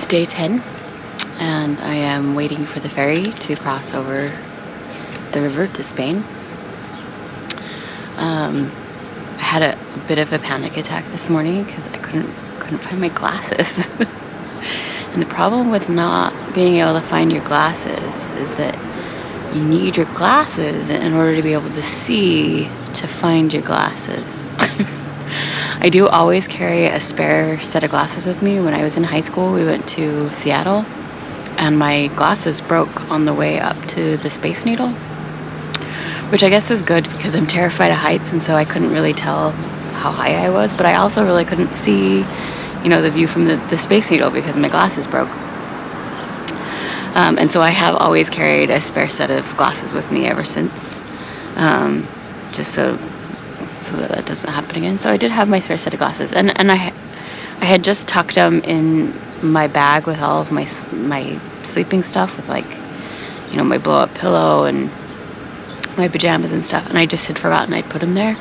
day 10, and I am waiting for the ferry to cross over the river to Spain. I had a bit of a panic attack this morning because I couldn't find my glasses. And the problem with not being able to find your glasses is that you need your glasses in order to be able to see to find your glasses. I do always carry a spare set of glasses with me. When I was in high school, we went to Seattle, and my glasses broke on the way up to the Space Needle, which I guess is good because I'm terrified of heights, and so I couldn't really tell how high I was, but I also really couldn't see, the view from the Space Needle because my glasses broke. And so I have always carried a spare set of glasses with me ever since, just so that doesn't happen again. So I did have my spare set of glasses, and I had just tucked them in my bag with all of my sleeping stuff, with my blow-up pillow and my pajamas and stuff, and I just had forgotten I'd put them there.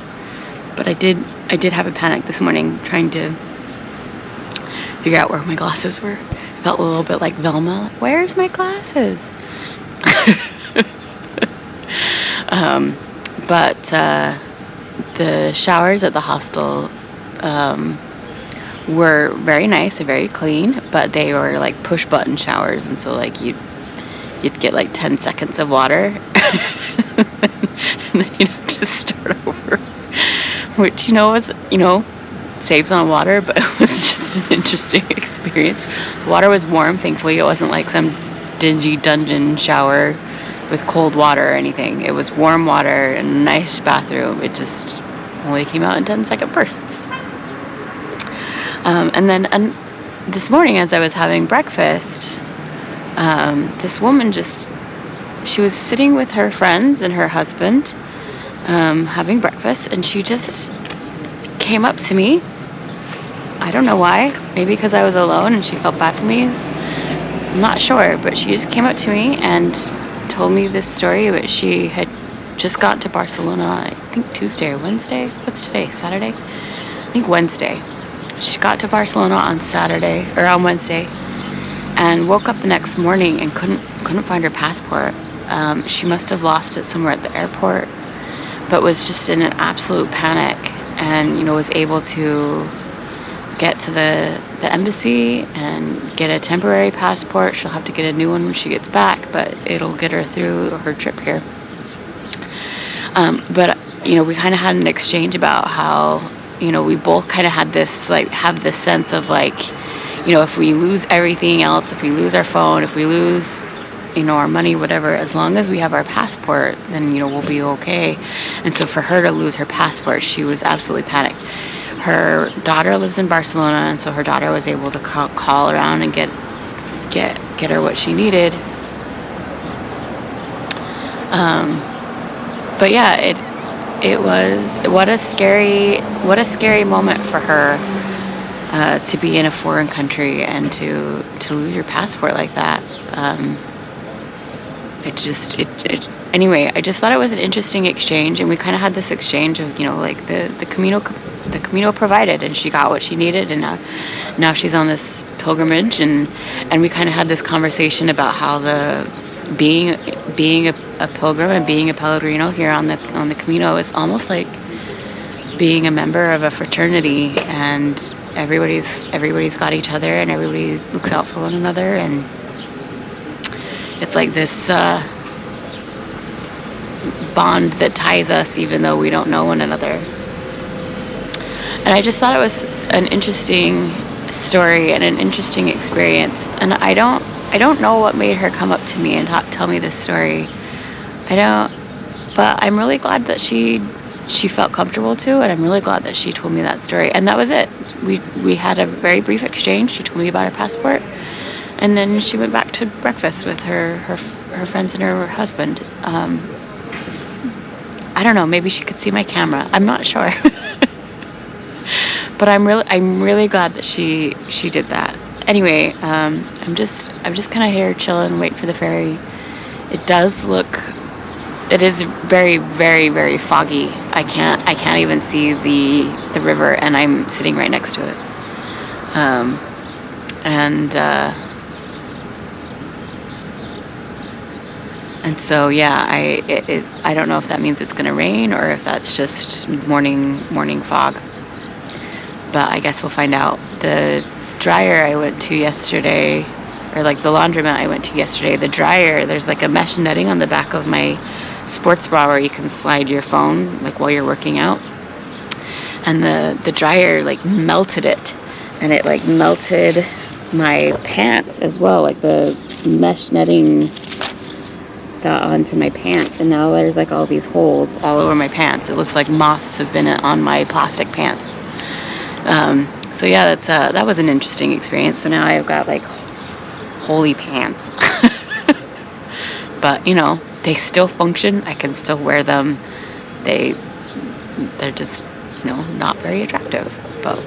But I did have a panic this morning trying to figure out where my glasses were. I felt a little bit like Velma, like, where's my glasses? But the showers at the hostel were very nice and very clean, but they were like push button showers, and so you'd get like 10 seconds of water and then you'd have to start over, which was saves on water, but it was just an interesting experience. The water was warm, thankfully. It wasn't like some dingy dungeon shower with cold water or anything. It was warm water and a nice bathroom. It just only came out in 10-second bursts. And then this morning, as I was having breakfast, this woman she was sitting with her friends and her husband having breakfast, and she just came up to me. I don't know why. Maybe because I was alone and she felt bad for me. I'm not sure, but she just came up to me and told me this story. But she had just got to Barcelona, I think Tuesday or Wednesday. What's today? Saturday? I think Wednesday. She got to Barcelona on Wednesday, and woke up the next morning and couldn't find her passport. She must have lost it somewhere at the airport, but was just in an absolute panic, and was able to get to the embassy and get a temporary passport. She'll have to get a new one when she gets back, but it'll get her through her trip here. But we kind of had an exchange about how we both kind of had this have this sense of if we lose everything else, if we lose our phone, if we lose our money, whatever, as long as we have our passport, then we'll be okay. And so for her to lose her passport, she was absolutely panicked. Her daughter lives in Barcelona, and so her daughter was able to call around and get her what she needed. But yeah, it was what a scary moment for her to be in a foreign country and to lose your passport like that. Anyway, I just thought it was an interesting exchange, and we kind of had this exchange of the Camino provided, and she got what she needed, and now she's on this pilgrimage, and we kind of had this conversation about how being a pilgrim and being a Pellegrino here on the Camino is almost like being a member of a fraternity, and everybody's got each other, and everybody looks out for one another, and it's like this bond that ties us even though we don't know one another. And I just thought it was an interesting story and an interesting experience. And I don't know what made her come up to me and tell me this story. But I'm really glad that she felt comfortable to, and I'm really glad that she told me that story. And that was it. We had a very brief exchange. She told me about her passport, and then she went back to breakfast with her friends and her husband. I don't know, maybe she could see my camera. I'm not sure. But I'm really glad that she did that. Anyway, I'm just kind of here chilling, wait for the ferry. It is very, very, very foggy. I can't even see the river, and I'm sitting right next to it. And so yeah, I don't know if that means it's gonna rain or if that's just morning fog. But I guess we'll find out. The dryer I went to yesterday, or like the laundromat I went to yesterday, the dryer, there's like a mesh netting on the back of my sports bra where you can slide your phone like while you're working out. And the dryer like melted it, and it like melted my pants as well. Like the mesh netting got onto my pants, and now there's like all these holes all over my pants. It looks like moths have been on my plastic pants. So yeah, that was an interesting experience. So now I've got like holy pants. But you know, they still function. I can still wear them. They're just, you know, not very attractive, but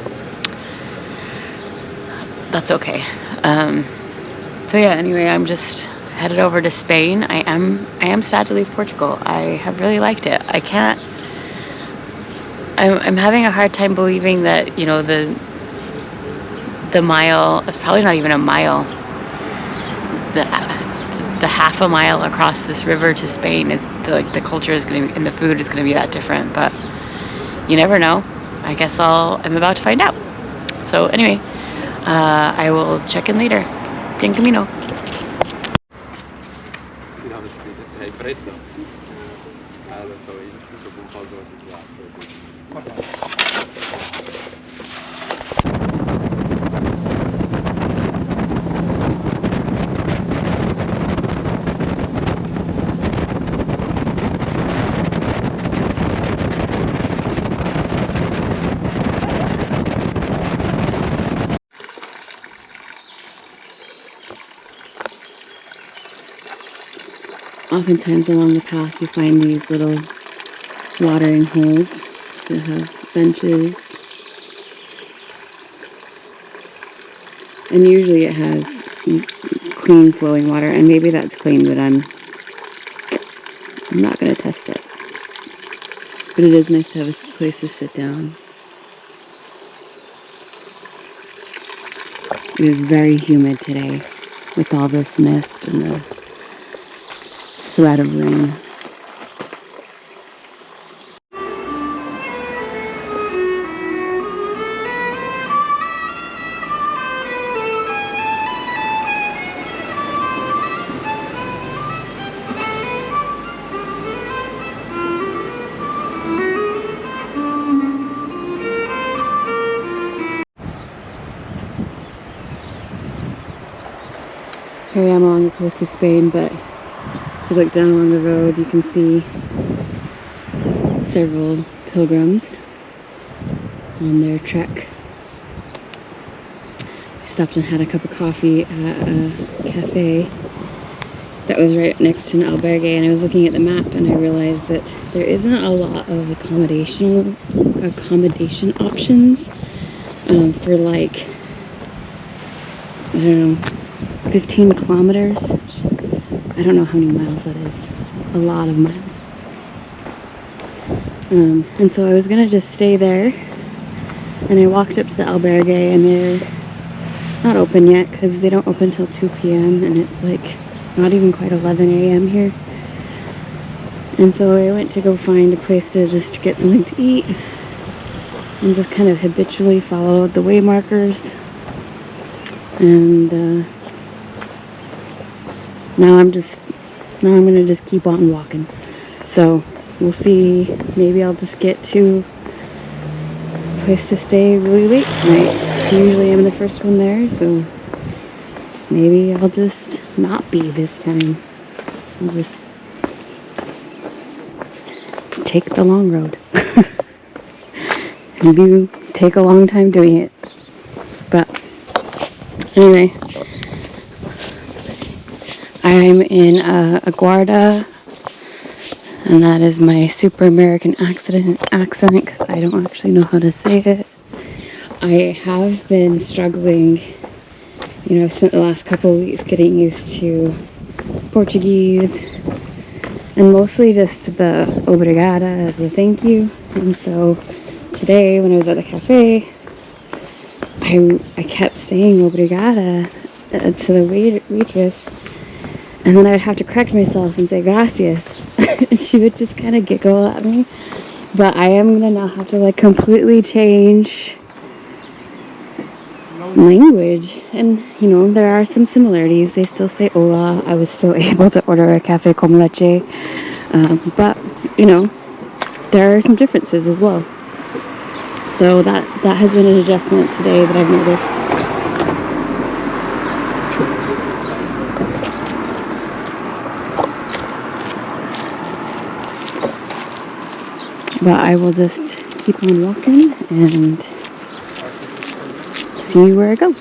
that's okay. So yeah, anyway, I'm just headed over to Spain. I am sad to leave Portugal. I have really liked it. I'm having a hard time believing that, you know, the mile, it's probably not even a mile, the half a mile across this river to Spain is the culture is going to be, and the food is going to be that different. But you never know. I guess I'm about to find out. So anyway, I will check in later. Bien Camino. Oftentimes along the path you find these little watering holes that have benches, and usually it has clean flowing water, and maybe that's clean, but I'm not going to test it. But it is nice to have a place to sit down. It is very humid today with all this mist and the threat of rain. Here I am along the coast of Spain, but if you look down along the road, you can see several pilgrims on their trek. I stopped and had a cup of coffee at a cafe that was right next to an albergue, and I was looking at the map and I realized that there isn't a lot of accommodation options for like, I don't know, 15 kilometers. I don't know how many miles that is. A lot of miles. And so I was gonna just stay there, and I walked up to the albergue, and they're not open yet because they don't open till 2 p.m. and it's like not even quite 11 a.m. here. And so I went to go find a place to just get something to eat and just kind of habitually follow the way markers. And now I'm gonna just keep on walking. So we'll see. Maybe I'll just get to a place to stay really late tonight. Usually I'm the first one there, so maybe I'll just not be this time. I'll just take the long road. Maybe you take a long time doing it. But anyway, I'm in Aguarda, and that is my super American accent because I don't actually know how to say it. I have been struggling, you know, I've spent the last couple of weeks getting used to Portuguese, and mostly just the obrigada as a thank you. And so today when I was at the cafe, I kept saying obrigada to the waitress, And then I would have to correct myself and say gracias. And she would just kind of giggle at me. But I am going to now have to like completely change language. And, you know, there are some similarities. They still say hola. I was still able to order a cafe con leche. But, you know, there are some differences as well. So that has been an adjustment today that I've noticed. But I will just keep on walking and see where I go.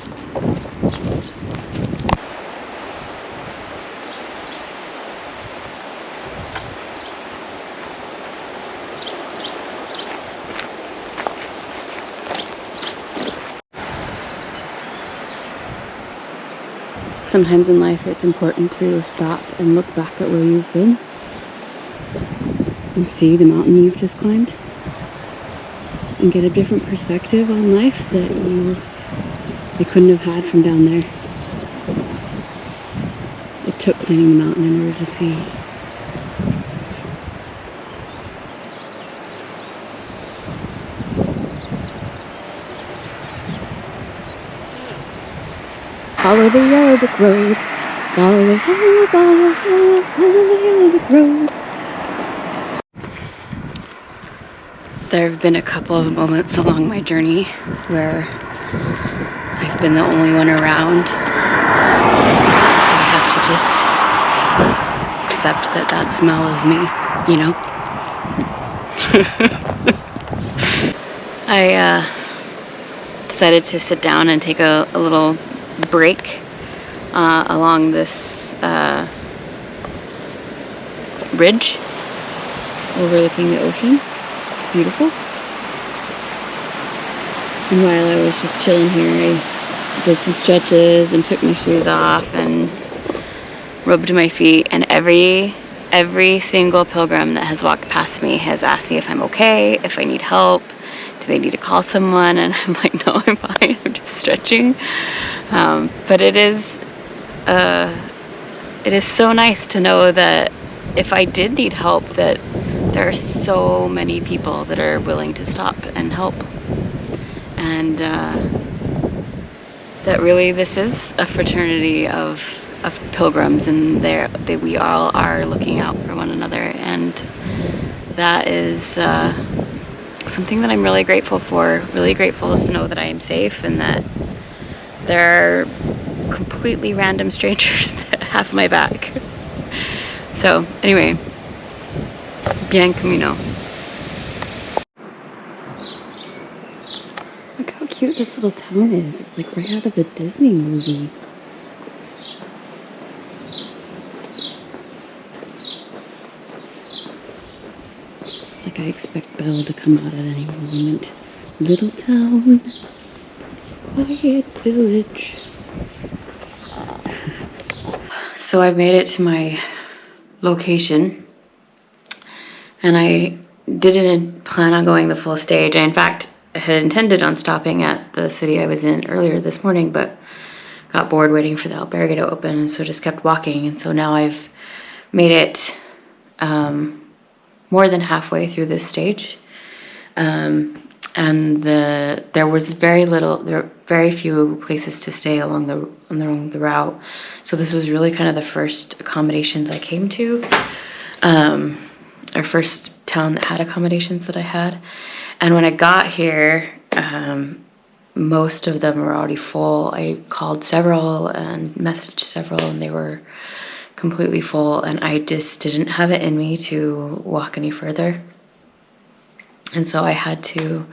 Sometimes in life it's important to stop and look back at where you've been and see the mountain you've just climbed and get a different perspective on life that you couldn't have had from down there. It took climbing the mountain in order to see. Follow the yellow brick road. Follow the yellow brick road. There have been a couple of moments along my journey where I've been the only one around. So I have to just accept that smell is me, you know? I decided to sit down and take a little break along this bridge overlooking the ocean. It's beautiful. And while I was just chilling here, I did some stretches and took my shoes off and rubbed my feet. And every single pilgrim that has walked past me has asked me if I'm okay, if I need help, do they need to call someone? And I'm like, no, I'm fine. I'm just stretching. But it is so nice to know that if I did need help, that there are so many people that are willing to stop and help. And that really this is a fraternity of pilgrims, and we all are looking out for one another. And that is something that I'm really grateful for. Really grateful to know that I am safe and that there are completely random strangers that have my back. So anyway, bien Camino. Look how cute this little town is. It's like right out of a Disney movie. It's like I expect Belle to come out at any moment. Little town, quiet village. So I've made it to my location, and I didn't plan on going the full stage. I, in fact, had intended on stopping at the city I was in earlier this morning, but got bored waiting for the Albergue to open, and so just kept walking. And so now I've made it more than halfway through this stage. And there was very few places to stay along the route. So this was really kind of the first accommodations I came to, or first town that had accommodations that I had. And when I got here, most of them were already full. I called several and messaged several, and they were completely full, and I just didn't have it in me to walk any further. And so I had to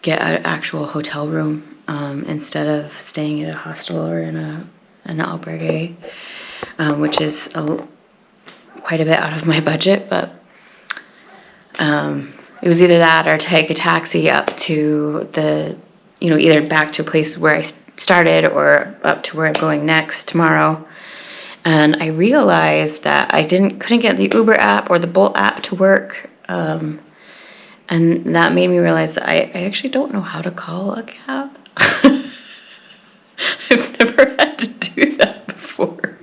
get an actual hotel room instead of staying at a hostel or in an albergue, which is quite a bit out of my budget. But it was either that or take a taxi up to either back to a place where I started or up to where I'm going next tomorrow. And I realized that I couldn't get the Uber app or the Bolt app to work. And that made me realize that I actually don't know how to call a cab. I've never had to do that before.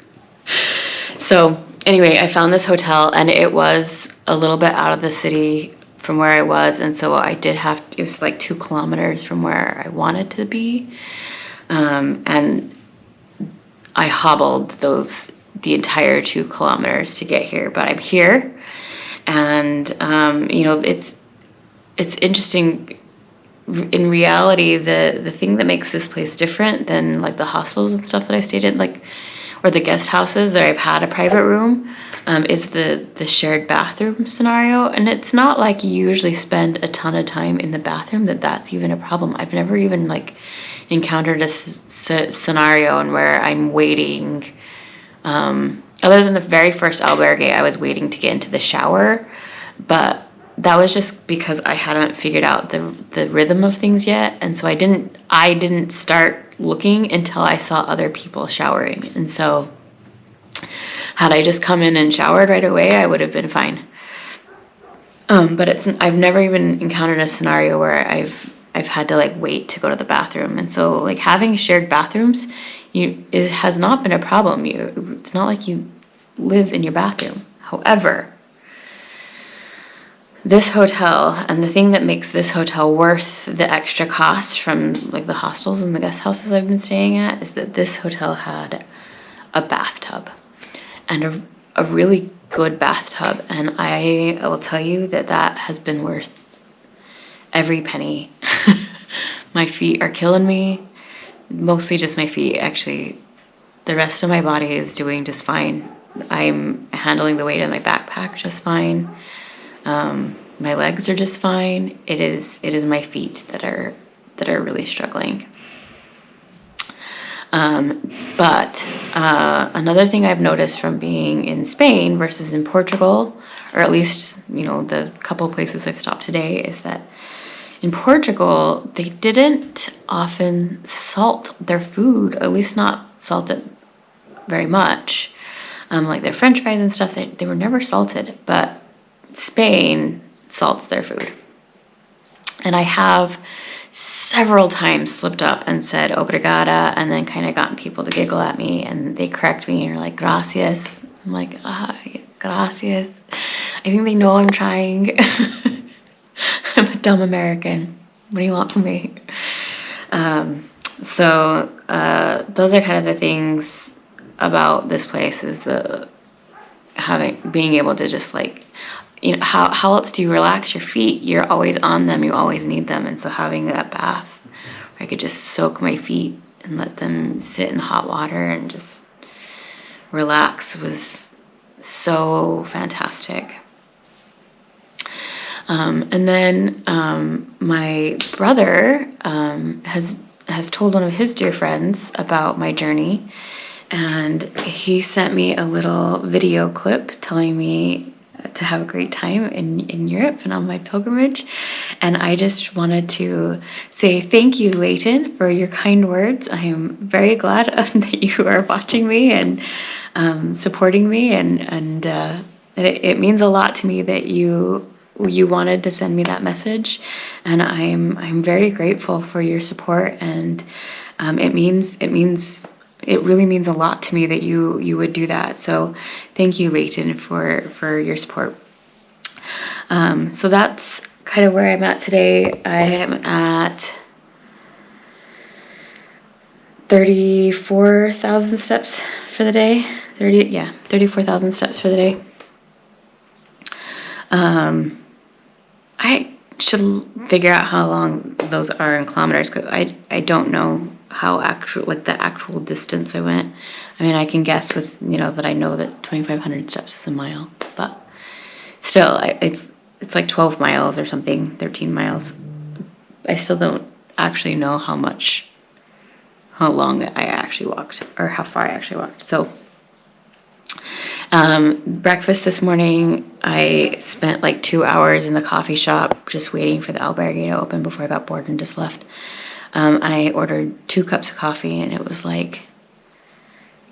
So anyway, I found this hotel, and it was a little bit out of the city from where I was, and so I did have it was like 2 kilometers from where I wanted to be, and I hobbled the entire 2 kilometers to get here, but I'm here, and it's interesting. In reality, the thing that makes this place different than like the hostels and stuff that I stayed in, like, or the guest houses that I've had a private room, is the shared bathroom scenario. And it's not like you usually spend a ton of time in the bathroom that's even a problem. I've never even like encountered a scenario in where I'm waiting. Other than the very first albergue, I was waiting to get into the shower, but that was just because I hadn't figured out the rhythm of things yet, and so I didn't start looking until I saw other people showering. And so had I just come in and showered right away, I would have been fine. But I've never even encountered a scenario where I've had to like wait to go to the bathroom. And so like having shared bathrooms, it has not been a problem. It's not like you live in your bathroom. However, this hotel, and the thing that makes this hotel worth the extra cost from like the hostels and the guest houses I've been staying at, is that this hotel had a bathtub, and a really good bathtub. And I will tell you that has been worth every penny. My feet are killing me. Mostly just my feet, actually. The rest of my body is doing just fine. I'm handling the weight of my backpack just fine. My legs are just fine. It is my feet that are really struggling. But another thing I've noticed from being in Spain versus in Portugal, or at least, the couple places I've stopped today, is that in Portugal, they didn't often salt their food, at least not salt it very much. Like their French fries and stuff, they were never salted, but Spain salts their food. And I have several times slipped up and said obrigada, and then kind of gotten people to giggle at me, and they correct me and are like, gracias. I'm like, gracias. I think they know I'm trying. I'm a dumb American. What do you want from me? So those are kind of the things about this place, is being able to just like, how else do you relax your feet? You're always on them. You always need them. And so having that bath where I could just soak my feet and let them sit in hot water and just relax was so fantastic. And then my brother has told one of his dear friends about my journey, and he sent me a little video clip telling me to have a great time in Europe and on my pilgrimage. And I just wanted to say thank you, Leighton, for your kind words. I am very glad that you are watching me and supporting me, and it means a lot to me that you wanted to send me that message, and I'm very grateful for your support, and it really means a lot to me that you would do that. So thank you, Leighton, for your support. So that's kind of where I'm at today. I am at 34,000 steps for the day. 34,000 steps for the day. I should figure out how long those are in kilometers, because I don't know how the actual distance I went. I mean, I can guess with, that I know that 2,500 steps is a mile, but still, it's like 12 miles or something, 13 miles. I still don't actually know how long I actually walked, or how far I actually walked. So breakfast this morning, I spent like 2 hours in the coffee shop just waiting for the albergue to open before I got bored and just left. And I ordered 2 cups of coffee, and it was like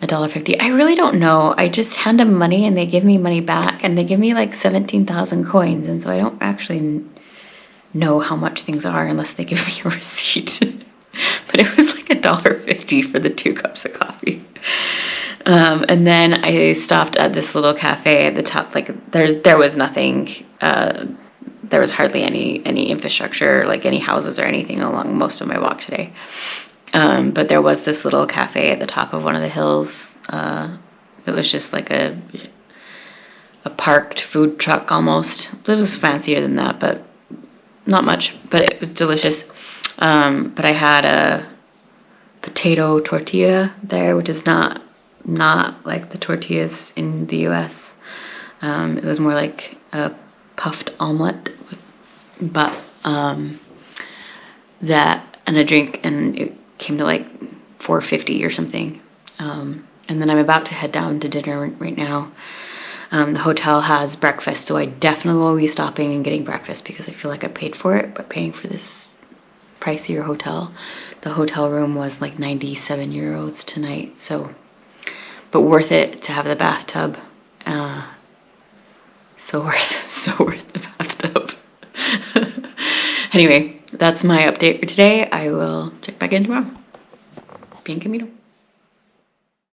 $1.50. I really don't know. I just hand them money and they give me money back, and they give me like 17,000 coins. And so I don't actually know how much things are unless they give me a receipt. But it was like $1.50 for the 2 cups of coffee. And then I stopped at this little cafe at the top. Like there was nothing. There was hardly any infrastructure, like any houses or anything along most of my walk today. But there was this little cafe at the top of one of the hills. That was just like a parked food truck almost. It was fancier than that, but not much. But it was delicious. But I had a potato tortilla there, which is not like the tortillas in the US. It was more like a puffed omelet, but that and a drink, and it came to like $4.50 or something. And then I'm about to head down to dinner right now. The hotel has breakfast, so I definitely will be stopping and getting breakfast because I feel like I paid for it, but paying for this pricier hotel. The hotel room was like 97 euros tonight, so, but worth it to have the bathtub. So worth the bathtub. Anyway, that's my update for today. I will check back in tomorrow. Bien Camino.